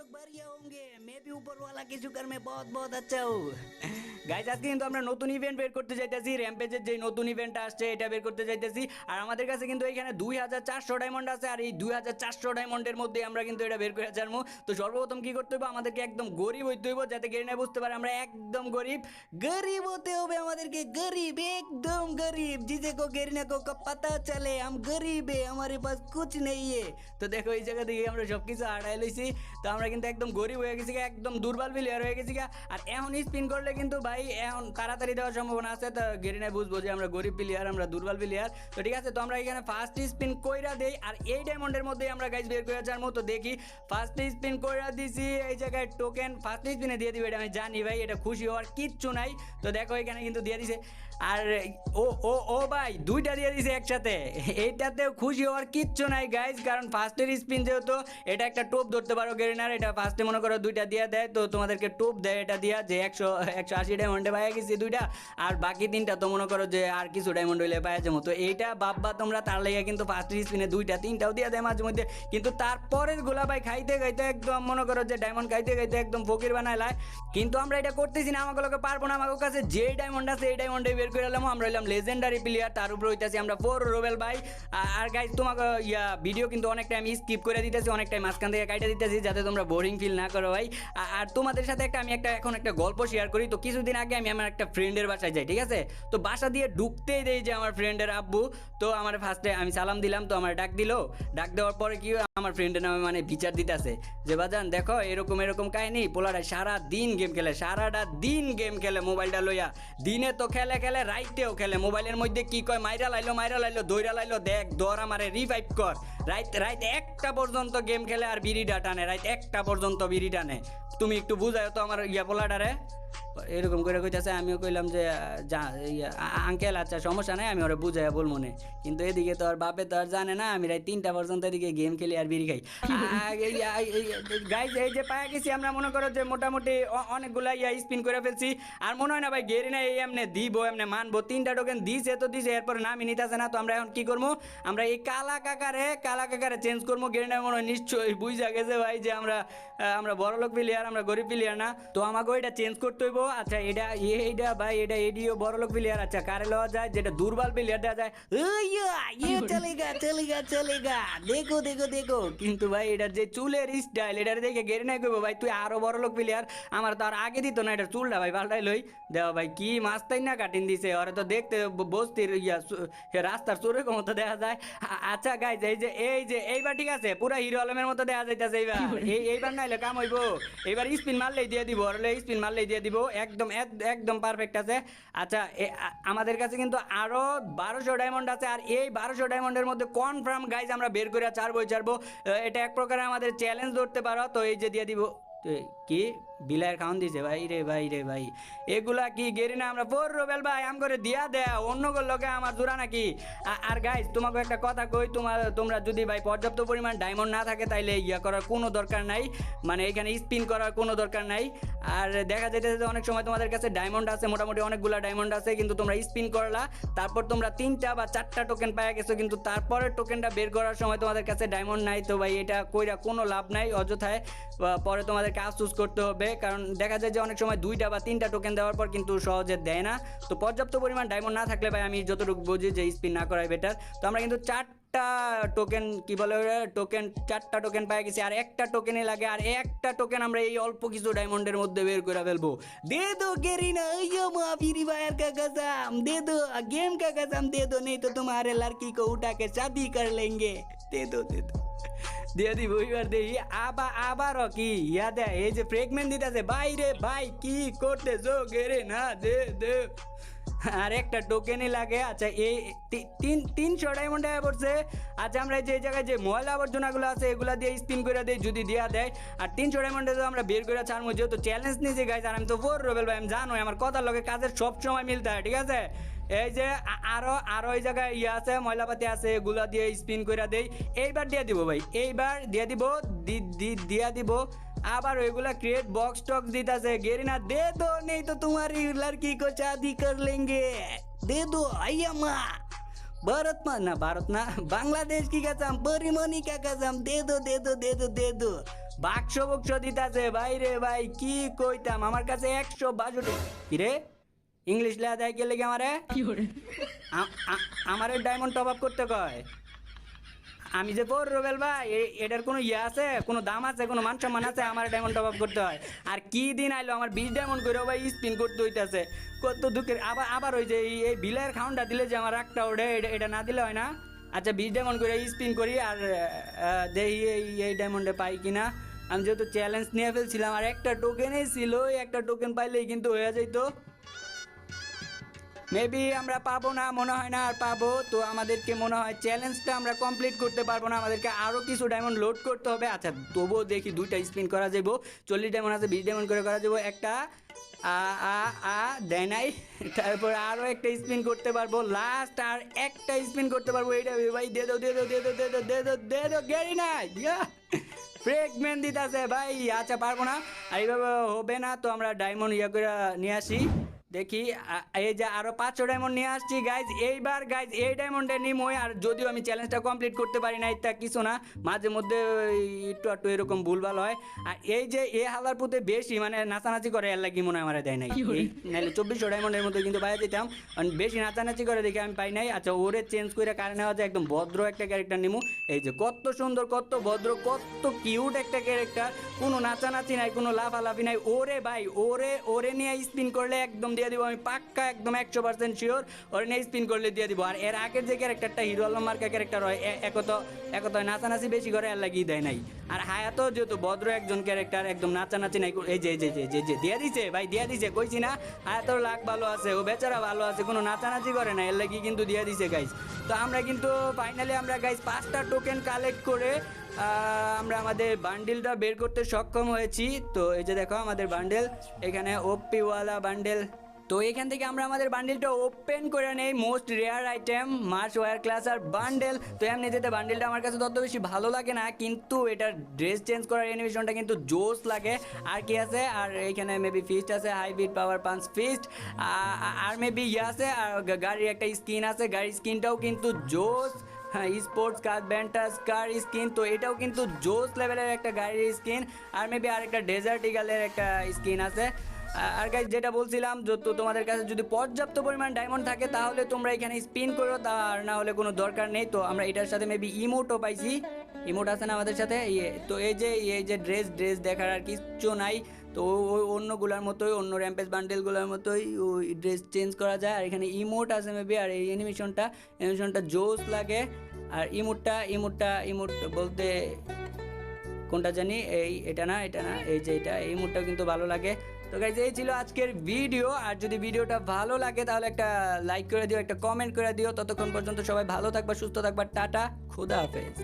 लोग बढ़िया होंगे। मैं भी ऊपर वाला के शुक्र में बहुत बहुत अच्छा हूँ। গাইজ আজকে কিন্তু আমরা নতুন ইভেন্ট বের করতে যাইতেছি। র্যাম্পেজের যে নতুন ইভেন্ট আসছে এটা বের করতে যাইতেছি। আর আমাদের কাছে কিন্তু এখানে 2400 ডায়মন্ড আছে। আর এই 2400 ডায়মন্ডের মধ্যে আমরা কিন্তু এটা বের করে ছাড়বো। তো সর্বপ্রথম কি করতে হবে, আমাদেরকে একদম গরিব হইতে হইব, যাতে গেরিনা বুঝতে পারে আমরা একদম গরিব। গরিব হতে হবে আমাদেরকে, গরিব, একদম গরিব। जिसे को गेरिना को कब पता चले हम गरीब है, हमारे पास कुछ नहीं है। তো দেখো এই জায়গা থেকে আমরা সব কিছু হারাই লইছি। তো আমরা কিন্তু একদম গরিব হয়ে গেছি, একদম দুর্বল প্লেয়ার হয়ে গেছি। আর এখন স্পিন করলে কিন্তু ভাই এখন তাড়াতাড়ি দেওয়ার সম্ভাবনা আছে। তো গেরিনা বুঝবো যে আমরা গরিব প্লেয়ার, আমরা দুর্বল প্লেয়ার। তো ঠিক আছে, তো আমরা এখানে ফার্স্ট স্পিন কইরা দেই। আর এই ডায়মন্ডের মধ্যেই আমরা গাইজ বের করে যাওয়ার মতো দেখি। ফার্স্ট স্পিন কইরা দিছি, এই জায়গায় টোকেন ফার্স্ট স্পিনে দিয়ে দিবে, এটা আমি জানি ভাই, এটা খুশি হওয়ার কিচ্ছু নাই। তো দেখো এখানে কিন্তু দিয়ে দিছে। আর ও ও ও ভাই দুইটা দিয়ে দিছে একসাথে, এইটাতেও খুশি হওয়ার কিচ্ছু নাই গাইজ, কারণ ফার্স্টের স্পিন যেহেতু এটা একটা টোপ ধরতে পারো গেরিনার, এটা ফার্স্টে মনে করো দুইটা দিয়ে দেয়, তো তোমাদেরকে টোপ দেয় এটা দিয়া যে 180 ডায়মন্ডে পাইয়া গেছি দুইটা। আর বাকি তিনটা তো মনে করো যে আর কিছু ডায়মন্ড হইলে পাইয়া যাবো। তো এইটা বাব্বা তোমরা তার লেগে কিন্তু ফার্স্টের স্পিনে দুইটা তিনটাও দিয়ে দেয় মাঝে মধ্যে, কিন্তু তারপরের গোলা ভাই খাইতে খাইতে একদম মনে করো যে ডায়মন্ড খাইতে খাইতে একদম ফকির বানায় লাই। কিন্তু আমরা এটা করতেছি না, আমাকে পারবো না। আমার কাছে যে ডায়মন্ড আছে এই ডায়মন্ডে বের করে এলাম। আমরা হইলাম লেজেন্ডারি প্লেয়ার, তার উপরে হইতেছি আমরা 4 রোবেল ভাই। আর গাইজ তোমাকে ভিডিও কিন্তু অনেক টাইম স্কিপ করে দিতেছি, অনেক টাইম মাঝখান থেকে কাইটা দিতেছি, যাতে তোমরা বোরিং ফিল না করো ভাই। আর তোমাদের সাথে আমি এখন একটা গল্প শেয়ার করি। তো কিছুদিন আগে আমি আমার একটা ফ্রেন্ডের বাসায় যাই, ঠিক আছে। তো বাসা দিয়ে ঢুকতেই দেই যে আমার ফ্রেন্ডের আব্বু। তো আমার ফার্স্টে আমি সালাম দিলাম, তো আমার ডাক দিল। ডাক দেওয়ার পরে কি আমার ফ্রেন্ডের নামে মানে বিচার দিতেছে যে বাজান দেখো এরকম এরকম কাহিনী, পোলারা সারা দিন গেম খেলে, সারাটা দিন গেম খেলে মোবাইলটা লইয়া। দিনে তো খেলে খেলে, রাইতেও খেলে। মোবাইলের মধ্যে কি কয়, মাইরা লাইলো দইরা লাইলো, দেখ দর আমারে রিভাইভ কর। রাইত 1টা পর্যন্ত গেম খেলে আর বিড়িটা টানে, রাইত 1টা পর্যন্ত বিড়ি টানে। তুমি একটু বুঝাও তো আমার পোলাটারে। এরকম করে কইতাছে, আমিও কইলাম যে আঙ্কেল আচ্ছা সমস্যা নাই, আমি ওরা বুঝাই বলবো না। কিন্তু এদিকে তো আর বাপে তো আর জানে না আমি রাত 3টা পর্যন্ত এদিকে গেম খেলি আর বিড়ি খাই। গাইজ এই যে পায়া গেছি আমরা, মনে করো যে মোটামুটি অনেকগুলা স্পিন করে ফেলছি। আর মনে হয় না ভাই গেরিনা এই এমনি দিব, এমনি মানবো। 3টা টোকেন দিছে তো দিছে, এরপর নামই নিতেছে না। তো আমরা এখন কি করবো, আমরা এই কালা কাকারে চেঞ্জ করবো। গেরিনা মনে হয় নিশ্চয়ই বুঝা গেছে ভাই যে আমরা বড়লোক প্লেয়ার, আমরা গরিব প্লেয়ার না। তো আমাকে ওইটা চেঞ্জ করতে হইব। আচ্ছা এইটা ভাই, এটা এডিও বড়লোক প্লেয়ার। আচ্ছা কারে লওয়া যায়, যেটা দুর্বল প্লেয়ার দেওয়া যায়। চলেগা দেখো দেখো দেখো। কিন্তু ভাই এটার যে চুলের স্টাইল, এটার দেখে গেরিনা কইবো ভাই তুই আরো বড়লোক প্লেয়ার। আমার তো আর আগে দিত না, এটার চুলটা ভাই পাল্টাই লই। দেওয়া ভাই কি মাস্তাই না কাটিন দিছে, ওরা তো দেখতে বস্তির রাস্তার চোরের মতো দেখা যায়। আচ্ছা গাইজ এইবার ঠিক আছে, পুরা হিরো আলমের মতো দেখা যাইতেছে। এইবার নাইলে কাম হইব। এইবার স্পিন মারলেই দিয়ে দিব, স্পিন মারলেই দিয়ে দিব, একদম পারফেক্ট আছে। আচ্ছা আমাদের কাছে কিন্তু আরো 1200 ডায়মন্ড আছে। আর এই 1200 ডায়মন্ডের মধ্যে কনফার্ম গাইজ আমরা বের করে ছাড়বো। এটা এক প্রকারের আমাদের চ্যালেঞ্জ ধরতে পারো। তো এই যে দিয়ে দিব, কি বিলাইয়ের খাওয়ান দিছে ভাই রে ভাই এগুলা কি গেরিনা আমরা 4 রোবেল ভাই আম করে দিয়া দেয়া অন্য লোকে আমার জোড়া নাকি। আর গাইজ তোমাকে একটা কথা কই, তোমরা যদি ভাই পর্যাপ্ত পরিমাণ ডায়মন্ড না থাকে তাইলে করার কোনো দরকার নাই, মানে এখানে স্পিন করার কোনো দরকার নাই। আর দেখা যাইতেছে যে অনেক সময় তোমাদের কাছে ডায়মন্ড আছে, মোটামুটি অনেকগুলা ডায়মন্ড আছে, কিন্তু তোমরা স্পিন করলা, তারপর তোমরা 3টা বা 4টা টোকেন পাওয়া গেছো, কিন্তু তারপরের টোকেনটা বের করার সময় তোমাদের কাছে ডায়মন্ড নাই। তো ভাই এটা কইরা কোনো লাভ নাই, অযথায় পরে তোমাদেরকে আফসোস করতে হবে। কারণ দেখা যায় যে অনেক সময় 2টা বা 3টা টোকেন দেওয়ার পর কিন্তু সহজে দেয় না। তো পর্যাপ্ত পরিমাণ ডায়মন্ড না থাকলে ভাই আমি যতটুকু বুঝি যে স্পিন না করাই বেটার। তো আমরা কিন্তু 4টা টোকেন কি বলে টোকেন 4টা টোকেন পাই গেছি। আর একটা টোকেনই লাগে, আর একটা টোকেন আমরা এই অল্প কিছু ডায়মন্ডের মধ্যে বের করে ফেলবো। दे दो गेरीना, यो माफिरी वायर का कसम दे दो, गेम का कसम दे दो, नहीं तो तुम्हारे लड़की को उठा के शादी कर लेंगे। दे दो দিয়ে দিব এবার দেখি। আবারও কি ইয়াদ এই যে ফ্রেগমেন্ট দিতেছে বাইরে ভাই, কি করতেছো গেরিনা, দে আর একটা টোকেনই লাগে। আচ্ছা এই 300 ডায়মন্ড পড়ছে। আচ্ছা আমরা যে জায়গায় যে ময়লা আবর্জনাগুলো আছে এগুলা দিয়ে স্পিন করে দেয়, যদি দেওয়া দেয়। আর 300 ডায়মন্ডে তো আমরা বের করে ছাড়বো, যেহেতু চ্যালেঞ্জ নিয়েছি গাইজ। আর আমি তো 4 রোবেল ভাই, আমি জানোই আমার কথার লগে কাজের সব সময় মিলতে হয়, ঠিক আছে। এই যে আরো এই জায়গায় আছে ময়লাপাতি আছে, এগুলা দিয়ে স্পিন করে দেই। এইবার দিয়ে দিব ভাই, এইবার দিয়ে দিব আবার ওইগুলা ক্রিয়েট বক্স টক্স দিতেছে। গেরিনা दे दो, नहीं तो तुम्हारी लड़की को शादी कर लेंगे। दे दो आइया माँ, भारत ना बांग्लादेश की कसम, परिमनी का कसम, दे दो বাক্স বক্স দিতাছে ভাই রে ভাই, কি কইতাম, আমার কাছে 162 কি রে ইংলিশ লেখা দেয় কে লেগে আমারে আমারে ডায়মন্ড টপ আপ করতে কয়। আমি যে পর রোবেল ভাই এটার কোনো ইয়ে আছে, কোনো দাম আছে, কোনো মান সম্মান আছে? আমার ডায়মন্ড টপ আপ করতে হয়। আর কি দিন আইলো আমার 20 ডায়মন্ড করে ভাই স্পিন করতে হইতাছে, কত দুঃখের। আবার আবার ওই যে এই বিলের খাউনটা দিলে যে আমার একটা ওঠে, এটা না দিলে হয় না। আচ্ছা 20 ডায়মন্ড করে স্পিন করি আর দেখি এই ডায়মন্ডে পাই কিনা। আমি যেহেতু চ্যালেঞ্জ নিয়ে ফেলছিলাম আর একটা টোকেনই ছিল, একটা টোকেন পাইলেই কিন্তু হয়ে যাইতো। মেবি আমরা পাবো না, মনে হয় না আর পাবো। তো আমাদেরকে মনে হয় চ্যালেঞ্জটা আমরা কমপ্লিট করতে পারবো না, আমাদেরকে আরও কিছু ডায়মন্ড লোড করতে হবে। আচ্ছা তবুও দেখি 2টা স্পিন করা যাবো, 40 ডায়মন্ড আছে, 20 ডায়মন্ড করে করা যাবো। একটা দেয় নাই, তারপর আরও একটা স্পিন করতে পারবো, লাস্ট আর একটা স্পিন করতে পারবো। এইটা ভাই দে দো দে দো দে দো দে দো দে দো দে দো গেরি না ফ্রেগমেন্ট দিতেছে ভাই। আচ্ছা পারবো না, আর এইভাবে হবে না। তো আমরা ডায়মন্ড ইয়ে করে নিয়ে আসি, দেখি এই যে আরো 500 ডায়মন্ড নিয়ে আসছি গাইজ। এইবার গাইজ এই ডায়মন্ডে নিমই, আর যদিও আমি চ্যালেঞ্জটা কমপ্লিট করতে পারি না, এটা কিছু না, মাঝে মধ্যে একটু একটু এরকম ভুলভাল হয়। আর এই যে এ হালার পুঁতে বেশি মানে নাচানাচি করে, এর লাগি মনে হয় আমার দেয় নাই। এই নাহলে 2400 ডায়মন্ডের মধ্যে কিন্তু পাই যেতাম, বেশি নাচানাচি করে দেখে আমি পাই নাই। আচ্ছা ওরে চেঞ্জ করে কারণে নেওয়া যায়, একদম ভদ্র একটা ক্যারেক্টার নিমু। এই যে কত সুন্দর, কত ভদ্র, কত কিউট একটা ক্যারেক্টার, কোনো নাচানাচি নাই, কোনো লাফালাফি নাই। ওরে ভাই ওরে ওরে নিয়ে স্পিন করলে একদম দিয়ে দিব আমি পাক্কা, একদম 100% শিওর ওরে নিয়ে স্পিন করলে দিয়ে দিব। আর এর আগের যে ক্যারেক্টারটা হিরো আলম মার্কা ক্যারেক্টার হয়, একত নাচানাচি বেশি করে এর লাগিয়ে দেয় নাই। আর হায়াতও যেহেতু ভদ্র একজন ক্যারেক্টার, একদম নাচানাচি নাই। এই যে দিয়ে দিছে ভাই, দিয়ে দিছে, কইছি না হায়াতর লাখ ভালো আছে, ও বেচারা ভালো আছে, কোনো নাচানাচি করে না, এর লাগি কিন্তু দিয়ে দিছে গাইজ। তো আমরা কিন্তু ফাইনালি আমরা গাইজ 5টা টোকেন কালেক্ট করে আমরা আমাদের বান্ডিলটা বের করতে সক্ষম হয়েছি। তো এই যে দেখো আমাদের বান্ডেল, এখানে ওপিওয়ালা বান্ডেল। তো এখান থেকে আমরা আমাদের বান্ডেলটা ওপেন করে নেই, most rare item march wear class আর বান্ডেল। তো এমনিতে বান্ডেলটা আমার কাছে তত বেশি ভালো লাগে না, কিন্তু এটার ড্রেস চেঞ্জ করার অ্যানিমেশনটা কিন্তু জোস লাগে। আর কি আছে, আর এইখানে মেবি ফিস্ট আছে, হাই বিট পাওয়ার পাঞ্চ ফিস্ট, আর মেবি ইয়ে আছে, আর গাড়ির একটা স্কিন আছে, গাড়ির স্কিনটাও কিন্তু জোস। হ্যাঁ স্পোর্টস কার ব্যান্টাস কার স্কিন, তো এটাও কিন্তু জোস লেভেলের একটা গাড়ির স্কিন। আর মেবি আর একটা ডেজার্ট ইগালের একটা স্কিন আছে। আর গাইজ যেটা বলছিলাম, তো তোমাদের কাছে যদি পর্যাপ্ত পরিমাণ ডায়মন্ড থাকে তাহলে তোমরা এখানে স্পিন করো, আর না হলে কোনো দরকার নেই। তো আমরা এটার সাথে মেবি ইমোটও পাইছি, ইমোট আছে না আমাদের সাথে। তো এই যে ড্রেস দেখার আর কিচ্ছু নাই। তো ওই অন্যগুলোর মতোই, অন্য র্যাম্পেজ বান্ডেলগুলোর মতোই ওই ড্রেস চেঞ্জ করা যায়। আর এখানে ইমোট আছে মেবি, আর এই অ্যানিমেশনটা জোস লাগে। আর ইমোট বলতে কোনটা জানি, এটা না এই যে এই মুডটাও কিন্তু ভালো লাগে। তো গাইজ এই ছিল আজকের ভিডিও। আর যদি ভিডিওটা ভালো লাগে তাহলে একটা লাইক করে দিও, একটা কমেন্ট করে দিও। ততক্ষণ পর্যন্ত সবাই ভালো থাকবা, সুস্থ থাকবা, টাটা, খুদা হাফেজ।